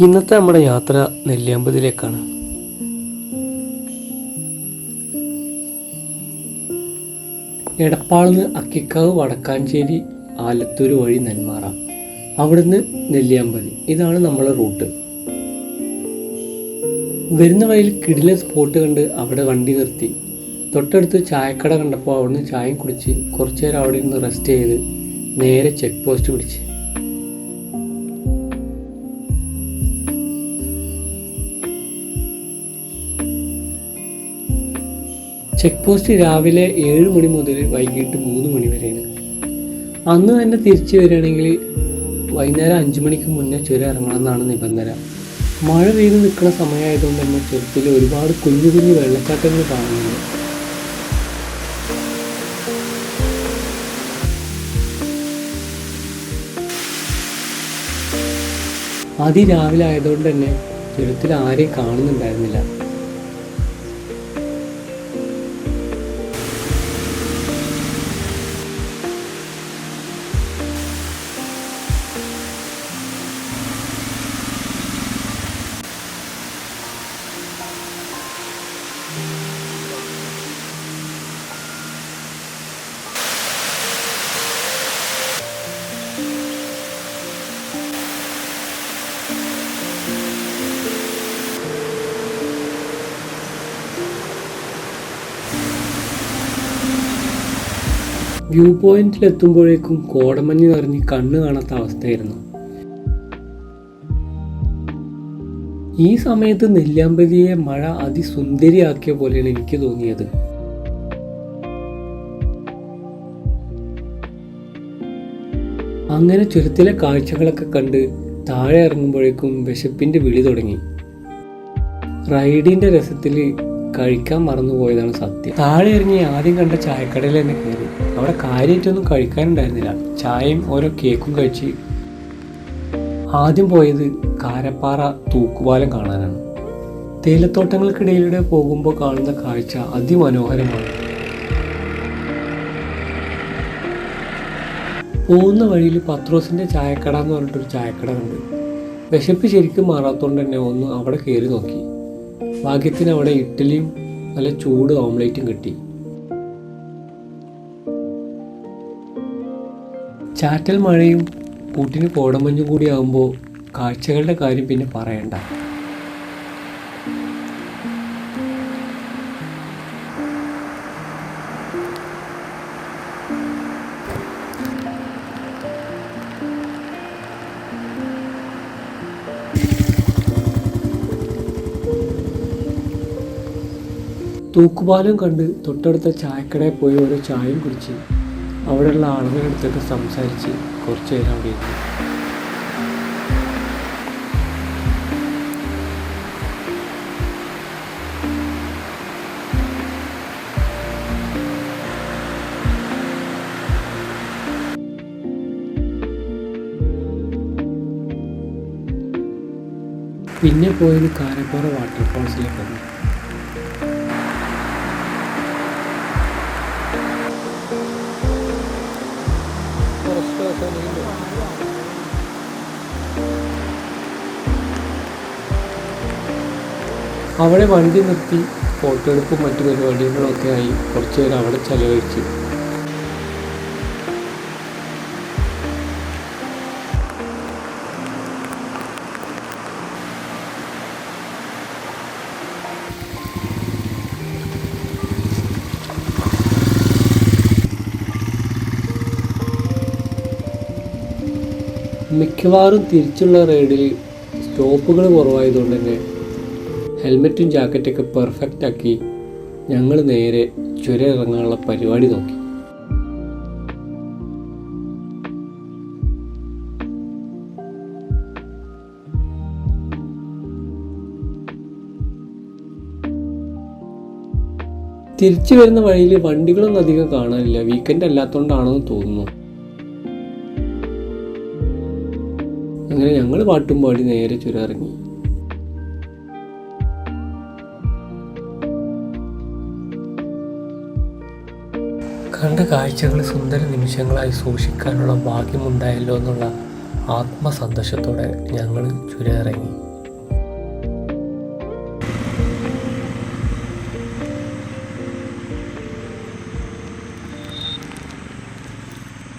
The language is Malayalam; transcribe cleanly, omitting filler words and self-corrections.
ഇന്നത്തെ നമ്മുടെ യാത്ര നെല്ലിയാമ്പതിയിലേക്കാണ്. എടപ്പാളിന്ന് അക്കിക്കാവ്, വടക്കാഞ്ചേരി, ആലത്തൂർ വഴി നെന്മാറ, അവിടുന്ന് നെല്ലിയാമ്പതി. ഇതാണ് നമ്മളെ റൂട്ട്. വരുന്ന വഴിയിൽ കിടിലൻ സ്പോട്ട് കണ്ട് അവിടെ വണ്ടി നിർത്തി. തൊട്ടടുത്ത് ചായക്കട കണ്ടപ്പോൾ അവിടുന്ന് ചായയും കുടിച്ച് കുറച്ചു നേരം അവിടെ ഇരുന്ന് റെസ്റ്റ് ചെയ്ത് നേരെ ചെക്ക് പോസ്റ്റ് പിടിച്ച്. ചെക്ക് പോസ്റ്റ് രാവിലെ 7 മണി മുതൽ വൈകിട്ട് 3 മണി വരെയാണ്. അന്ന് തന്നെ തിരിച്ചു വരികയാണെങ്കിൽ വൈകുന്നേരം 5 മണിക്ക് മുന്നേ ചുരം ഇറങ്ങണമെന്നാണ് നിബന്ധന. മഴ പെയ്ത് നിൽക്കുന്ന സമയമായതുകൊണ്ട് തന്നെ ചുരത്തിൽ ഒരുപാട് കുഞ്ഞു കുഞ്ഞു വെള്ളച്ചാട്ടങ്ങൾ കാണുന്നുണ്ട്. അതിരാവിലെ ആയതുകൊണ്ട് തന്നെ ചുരത്തിൽ ആരെയും കാണുന്നുണ്ടായിരുന്നില്ല. വ്യൂ പോയിന്റിലെത്തുമ്പോഴേക്കും കോടമഞ്ഞ് നിറഞ്ഞ് കണ്ണ് കാണാത്ത അവസ്ഥയായിരുന്നു. ഈ സമയത്ത് നെല്ലിയാമ്പതിയെ മഴ അതിസുന്ദരിയാക്കിയ പോലെയാണ് എനിക്ക് തോന്നിയത്. അങ്ങനെ ചുരത്തിലെ കാഴ്ചകളൊക്കെ കണ്ട് താഴെ ഇറങ്ങുമ്പോഴേക്കും വിശപ്പിന്റെ വിളി തുടങ്ങി. റൈഡിന്റെ രസത്തിൽ കഴിക്കാൻ മറന്നുപോയതാണ് സത്യം. താഴെ ഇറങ്ങി ആദ്യം കണ്ട ചായക്കടയിൽ തന്നെ കയറി. അവിടെ കാര്യമായിട്ടൊന്നും കഴിക്കാനുണ്ടായിരുന്നില്ല. ചായയും ഓരോ കേക്കും കഴിച്ച് ആദ്യം പോയത് കാരപ്പാറ തൂക്കുപാലം കാണാനാണ്. തേയിലത്തോട്ടങ്ങൾക്കിടയിലൂടെ പോകുമ്പോൾ കാണുന്ന കാഴ്ച അതിമനോഹരമാണ്. പോകുന്ന വഴിയിൽ പത്രോസിന്റെ ചായക്കട എന്ന് പറഞ്ഞിട്ടൊരു ചായക്കട കണ്ട്. വിശപ്പ് ശരിക്കും മാറാത്തതുകൊണ്ട് തന്നെ ഒന്ന് അവിടെ കയറി നോക്കി. ഭാഗ്യത്തിന് അവിടെ ഇഡ്ഡലിയും നല്ല ചൂട് ഓംലേറ്റും കിട്ടി. ചാറ്റൽ മഴയും കൂട്ടിന് കോടമഞ്ഞും കൂടി ആകുമ്പോൾ കാഴ്ചകളുടെ കാര്യം പിന്നെ പറയണ്ട. തൂക്കുപാലം കണ്ട് തൊട്ടടുത്ത ചായക്കടയിൽ പോയി ഓരോ ചായയും കുടിച്ച് അവിടെയുള്ള ആളുകളുടെ അടുത്തൊക്കെ സംസാരിച്ച് കുറച്ച് നേരം അവിടെ ഇരുന്നു. പിന്നെ പോയത് കാരപ്പാറ വാട്ടർഫാൾസിലേക്കാണ്. അവിടെ വണ്ടി നിർത്തി ഫോട്ടോ എടുപ്പും മറ്റു പരിപാടികളൊക്കെ ആയി കുറച്ചു നേരം അവിടെ ചെലവഴിച്ച്. മിക്കവാറും തിരിച്ചുള്ള റൈഡിൽ സ്റ്റോപ്പുകൾ കുറവായതുകൊണ്ട് തന്നെ ഹെൽമെറ്റും ജാക്കറ്റൊക്കെ പെർഫെക്റ്റ് ആക്കി ഞങ്ങൾ നേരെ ചുരം ഇറങ്ങാനുള്ള പരിപാടി നോക്കി. തിരിച്ചു വരുന്ന വഴിയിൽ വണ്ടികളൊന്നും അധികം കാണാനില്ല. വീക്കെൻഡ് അല്ലാത്തതുകൊണ്ടാണെന്ന് തോന്നുന്നു. അങ്ങനെ ഞങ്ങൾ പാട്ടും പാടി നേരെ ചുരം ഇറങ്ങി. കണ്ട കാഴ്ചകൾ സുന്ദര നിമിഷങ്ങളായി സൂക്ഷിക്കാനുള്ള ഭാഗ്യമുണ്ടായല്ലോ എന്നുള്ള ആത്മസന്തോഷത്തോടെ ഞങ്ങൾ ചുരം ഇറങ്ങി.